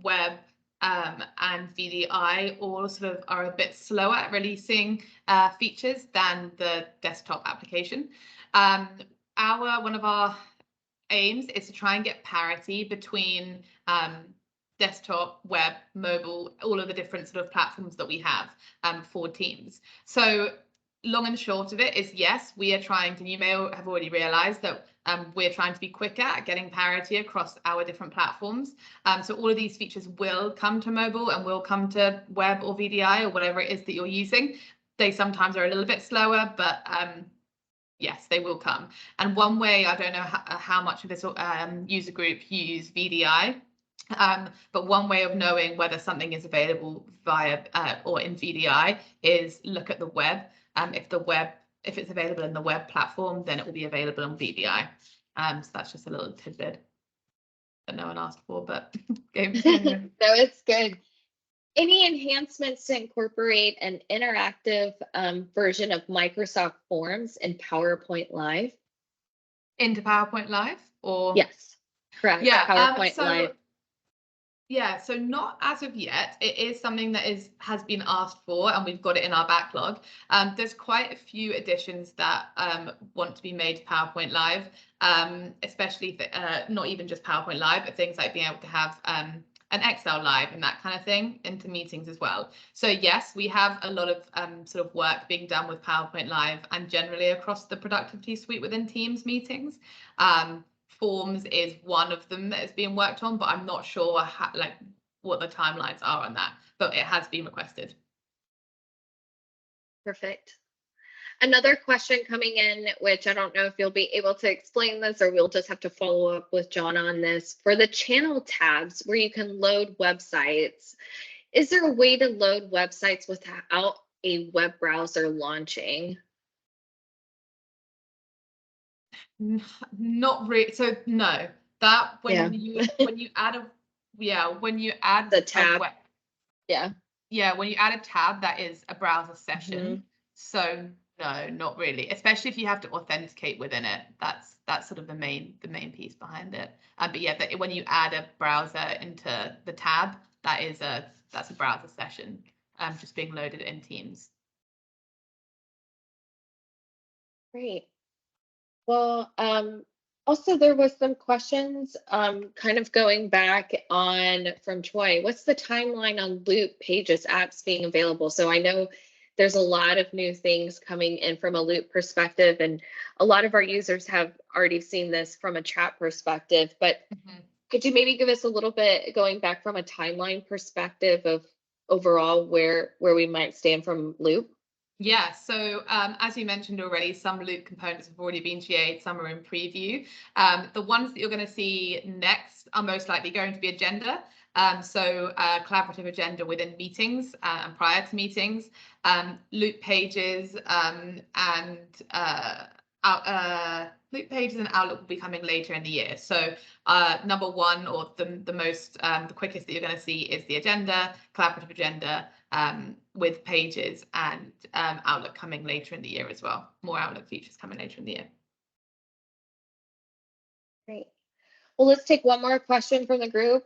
web, and VDI all sort of are a bit slower at releasing features than the desktop application. One of our aims is to try and get parity between desktop, web, mobile, all of the different sort of platforms that we have for Teams. So long and short of it is, yes, we are trying to, you may have already realized that we're trying to be quicker at getting parity across our different platforms. So all of these features will come to mobile and will come to web or VDI or whatever it is that you're using. They sometimes are a little bit slower, but yes, they will come. And one way, I don't know how much of this user group use VDI, But one way of knowing whether something is available via or in VDI is look at the web. If it's available in the web platform, then it will be available on VDI. So that's just a little tidbit that no one asked for, but gave me anyway. No, it's good. Any enhancements to incorporate an interactive version of Microsoft Forms in PowerPoint Live? Into PowerPoint Live, or Yes, correct. yeah, PowerPoint Live. Yeah, so not as of yet. It is something that has been asked for, and we've got it in our backlog. There's quite a few additions that want to be made to PowerPoint Live, especially not even just PowerPoint Live, but things like being able to have an Excel Live and that kind of thing into meetings as well. So yes, we have a lot of sort of work being done with PowerPoint Live and generally across the productivity suite within Teams meetings. Forms is one of them that is being worked on, but I'm not sure what the timelines are on that, but it has been requested. Perfect. Another question coming in, which I don't know if you'll be able to explain this or we'll just have to follow up with John on this. For the channel tabs where you can load websites, is there a way to load websites without a web browser launching? Not really. So no, that when you add the tab, when you add a tab, that is a browser session. So no, not really. Especially if you have to authenticate within it. That's sort of the main piece behind it. But yeah, when you add a browser into the tab, that's a browser session, just being loaded in Teams. Great. Well, also there was some questions kind of going back on from Troy. What's the timeline on Loop Pages apps being available? So I know there's a lot of new things coming in from a Loop perspective, and a lot of our users have already seen this from a chat perspective, but could you maybe give us a little bit going back from a timeline perspective of overall where we might stand from Loop? Yeah, so as you mentioned already, some Loop components have already been GA'd, some are in preview. The ones that you're going to see next are most likely going to be agenda. So collaborative agenda within meetings and prior to meetings, Loop Pages Loop Pages and Outlook will be coming later in the year. So number one, or the quickest that you're going to see is the agenda, collaborative agenda, with Pages and Outlook coming later in the year as well. More Outlook features coming later in the year. Great. Well, let's take one more question from the group.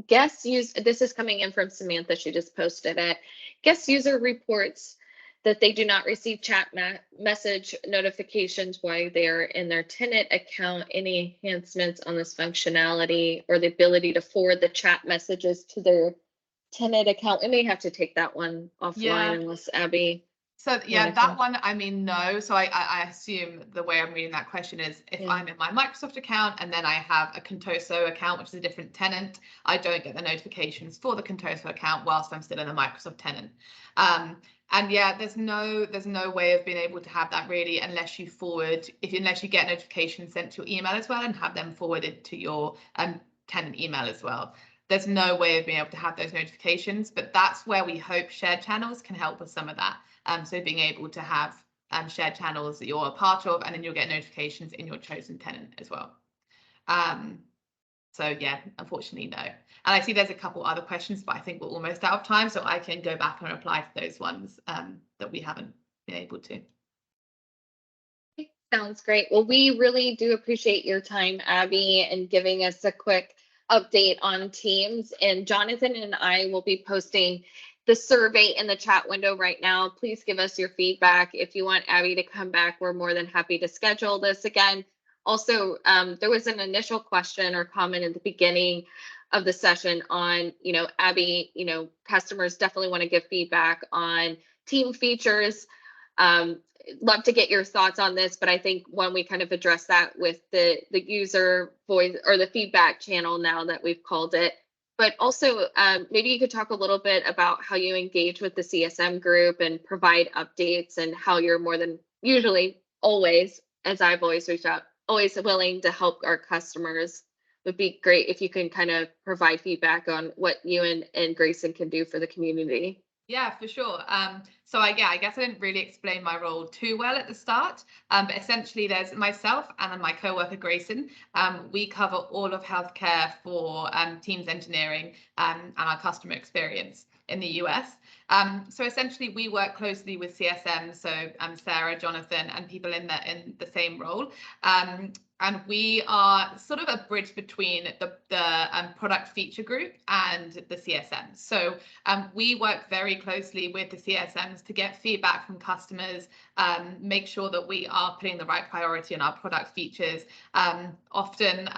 This is coming in from Samantha. She just posted it. Guest user reports that they do not receive chat message notifications while they're in their tenant account. Any enhancements on this functionality or the ability to forward the chat messages to their tenant account? We may have to take that one offline unless Abby. So yeah, that one, I mean, no. So I assume the way I'm reading that question is if I'm in my Microsoft account and then I have a Contoso account, which is a different tenant, I don't get the notifications for the Contoso account whilst I'm still in a Microsoft tenant. And yeah, there's no way of being able to have that really unless you get notifications sent to your email as well and have them forwarded to your tenant email as well. There's no way of being able to have those notifications, but that's where we hope shared channels can help with some of that. So being able to have shared channels that you're a part of, and then you'll get notifications in your chosen tenant as well. So yeah, unfortunately, no. And I see there's a couple other questions, but I think we're almost out of time, so I can go back and reply to those ones that we haven't been able to. Sounds great. Well, we really do appreciate your time, Abby, and giving us a quick update on Teams. And Jonathan and I will be posting the survey in the chat window right now. Please give us your feedback. If you want Abby to come back, we're more than happy to schedule this again. Also, there was an initial question or comment at the beginning of the session on, Abby, customers definitely want to give feedback on team features. Love to get your thoughts on this, but I think when we kind of address that with the user voice or the feedback channel now that we've called it, but also maybe you could talk a little bit about how you engage with the CSM group and provide updates and how you're more than usually always, as I've always reached out, always willing to help our customers would be great if you can kind of provide feedback on what you and Grayson can do for the community. Yeah, for sure. So I guess I didn't really explain my role too well at the start, but essentially there's myself and then my co-worker Grayson. We cover all of healthcare for Teams engineering and our customer experience in the US. So essentially we work closely with CSM, so Sarah, Jonathan, and people in the same role. And we are sort of a bridge between the product feature group and the CSM. So we work very closely with the CSMs to get feedback from customers, make sure that we are putting the right priority on our product features. Often,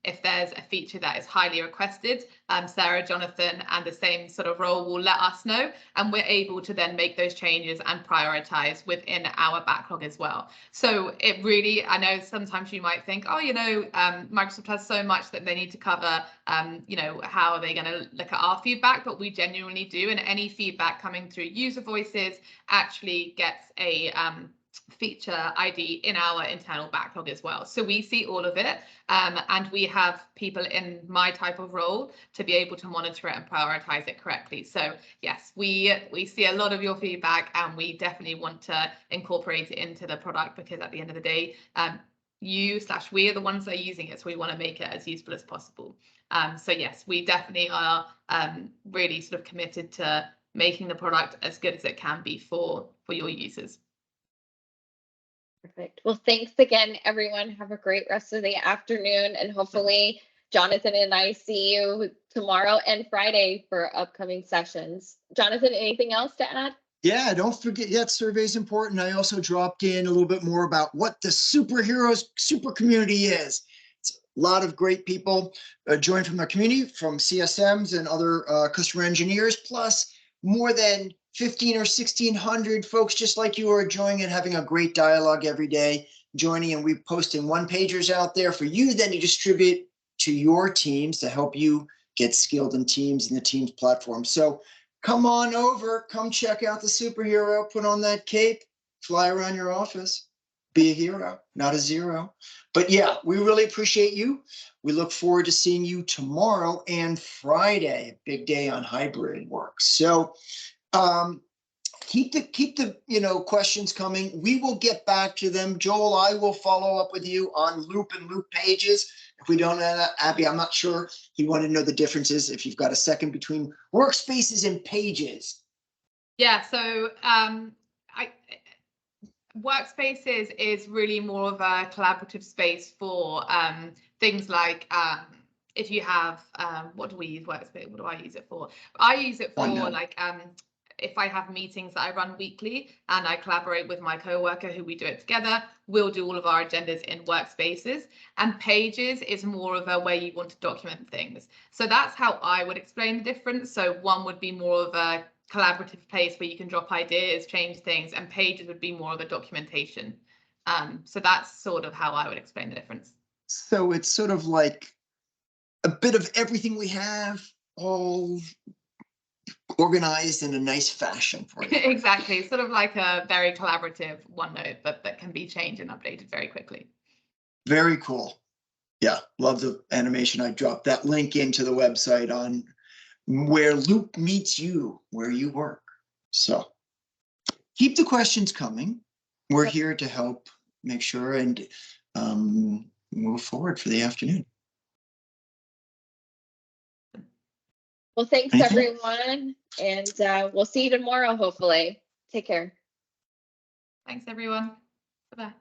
if there's a feature that is highly requested, Sarah, Jonathan, and the same sort of role will let us know, and we're able to then make those changes and prioritize within our backlog as well. So it really, I know sometimes you might think, oh, Microsoft has so much that they need to cover, how are they going to look at our feedback? But we genuinely do, and any feedback coming through user voices actually gets a feature ID in our internal backlog as well. So we see all of it, and we have people in my type of role to be able to monitor it and prioritize it correctly. So yes, we see a lot of your feedback, and we definitely want to incorporate it into the product, because at the end of the day, we are the ones that are using it, so we want to make it as useful as possible. So yes, we definitely are really sort of committed to making the product as good as it can be for your users. Perfect. Well, thanks again, everyone. Have a great rest of the afternoon, and hopefully Jonathan and I see you tomorrow and Friday for upcoming sessions. Jonathan, anything else to add? Yeah, don't forget, survey is important. I also dropped in a little bit more about what the super community is. It's a lot of great people joined from our community, from CSMs and other customer engineers, plus more than 15 or 1600 folks just like you are joining and having a great dialogue every day, joining, and we posting one-pagers out there for you then to distribute to your teams to help you get skilled in Teams and the Teams platform. So come on over, come check out the superhero, put on that cape, fly around your office, be a hero, not a zero. But yeah, we really appreciate you. We look forward to seeing you tomorrow and Friday, big day on hybrid work. So keep the questions coming. We will get back to them. Joel, I will follow up with you on loop and loop pages. If we don't know that, Abby, I'm not sure. You want to know the differences if you've got a second between workspaces and pages. Yeah, so workspaces is really more of a collaborative space for things like if you have what do we use workspace? What do I use it for? I use it for like if I have meetings that I run weekly and I collaborate with my co-worker who we do it together, we'll do all of our agendas in workspaces. And pages is more of a way you want to document things. So that's how I would explain the difference. So one would be more of a collaborative place where you can drop ideas, change things, and pages would be more of a documentation. So that's sort of how I would explain the difference. So it's sort of like a bit of everything we have, all organized in a nice fashion for you. Exactly, sort of like a very collaborative OneNote, but that can be changed and updated very quickly. Very cool. Yeah, love the animation. I dropped that link into the website on where Loop meets you, where you work. So keep the questions coming. We're here to help make sure and move forward for the afternoon. Well, thanks, everyone. And we'll see you tomorrow, hopefully. Take care. Thanks, everyone. Bye-bye.